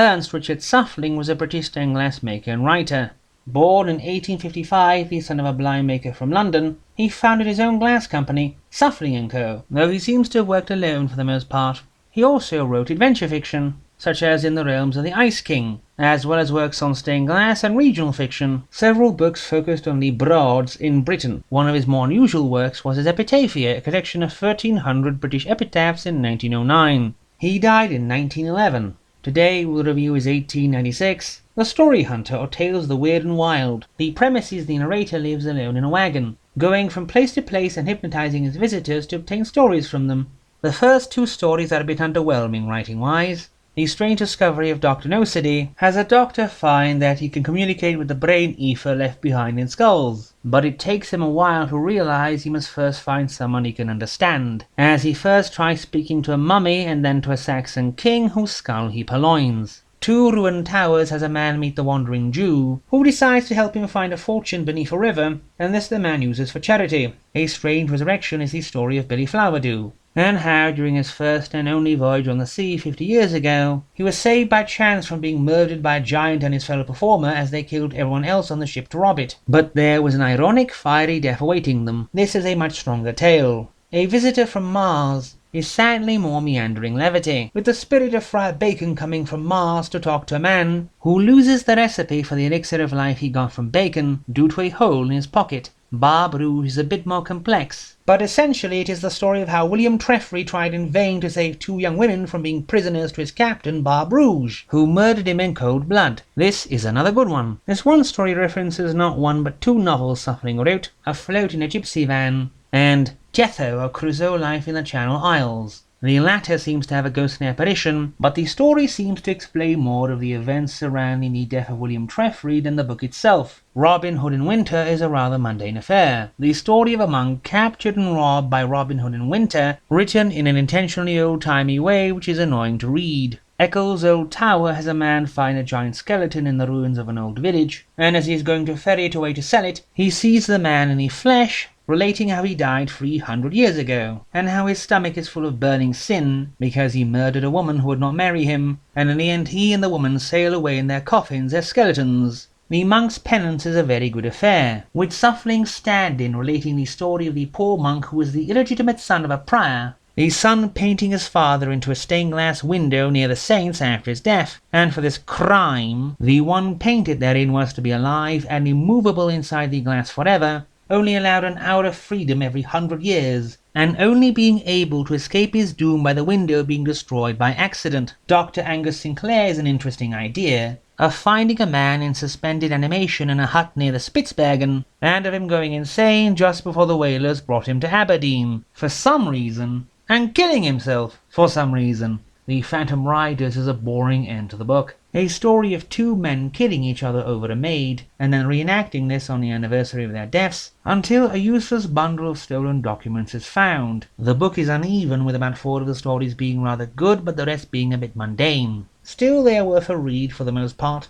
Ernest Richard Suffling was a British stained glass maker and writer. Born in 1855, the son of a blind maker from London, he founded his own glass company, Suffling & Co., though he seems to have worked alone for the most part. He also wrote adventure fiction, such as In the Realms of the Ice King, as well as works on stained glass and regional fiction. Several books focused on the Broads in Britain. One of his more unusual works was his Epitaphia, a collection of 1,300 British epitaphs in 1909. He died in 1911. Today we'll review his 1896, The Story Hunter, or Tales of the Weird and Wild. The premise is the narrator lives alone in a wagon, going from place to place and hypnotizing his visitors to obtain stories from them. The first two stories are a bit underwhelming writing-wise. The strange discovery of Dr. No-City has a doctor find that he can communicate with the brain ether left behind in skulls, but it takes him a while to realize he must first find someone he can understand, as he first tries speaking to a mummy and then to a Saxon king whose skull he purloins. Two ruined towers has a man meet the wandering Jew, who decides to help him find a fortune beneath a river, and this the man uses for charity. A Strange Resurrection is the story of Billy Flowerdew, and how during his first and only voyage on the sea 50 years ago, he was saved by chance from being murdered by a giant and his fellow performer as they killed everyone else on the ship to rob it. But there was an ironic, fiery death awaiting them. This is a much stronger tale. A Visitor from Mars is sadly more meandering levity, with the spirit of Friar Bacon coming from Mars to talk to a man who loses the recipe for the elixir of life he got from Bacon due to a hole in his pocket. Baboru is a bit more complex, but essentially it is the story of how William Treffry tried in vain to save two young women from being prisoners to his captain, Barbarous, who murdered him in cold blood. This is another good one. This one story references not one but two novels Suffling wrote, Afloat in a Gypsy Van and Jetho, or Crusoe Life in the Channel Isles. The latter seems to have a ghostly apparition, but the story seems to explain more of the events surrounding the death of William Treffry than the book itself. Robin Hood in Winter is a rather mundane affair. The story of a monk captured and robbed by Robin Hood in Winter, written in an intentionally old-timey way which is annoying to read. Eccles' Old Tower has a man find a giant skeleton in the ruins of an old village, and as he is going to ferry it away to sell it, he sees the man in the flesh, relating how he died 300 years ago, and how his stomach is full of burning sin because he murdered a woman who would not marry him, and in the end he and the woman sail away in their coffins as skeletons. The monk's penance is a very good affair, with Suffling stand-in relating the story of the poor monk who was the illegitimate son of a prior, the son painting his father into a stained glass window near the saints after his death, and for this crime, the one painted therein was to be alive and immovable inside the glass forever, only allowed an hour of freedom every 100 years, and only being able to escape his doom by the window being destroyed by accident. Dr. Angus Sinclair is an interesting idea, of finding a man in suspended animation in a hut near the Spitzbergen, and of him going insane just before the whalers brought him to Aberdeen, for some reason, and killing himself for some reason. The Phantom Riders is a boring end to the book. A story of two men killing each other over a maid, and then reenacting this on the anniversary of their deaths, until a useless bundle of stolen documents is found. The book is uneven, with about 4 of the stories being rather good, but the rest being a bit mundane. Still, they are worth a read for the most part.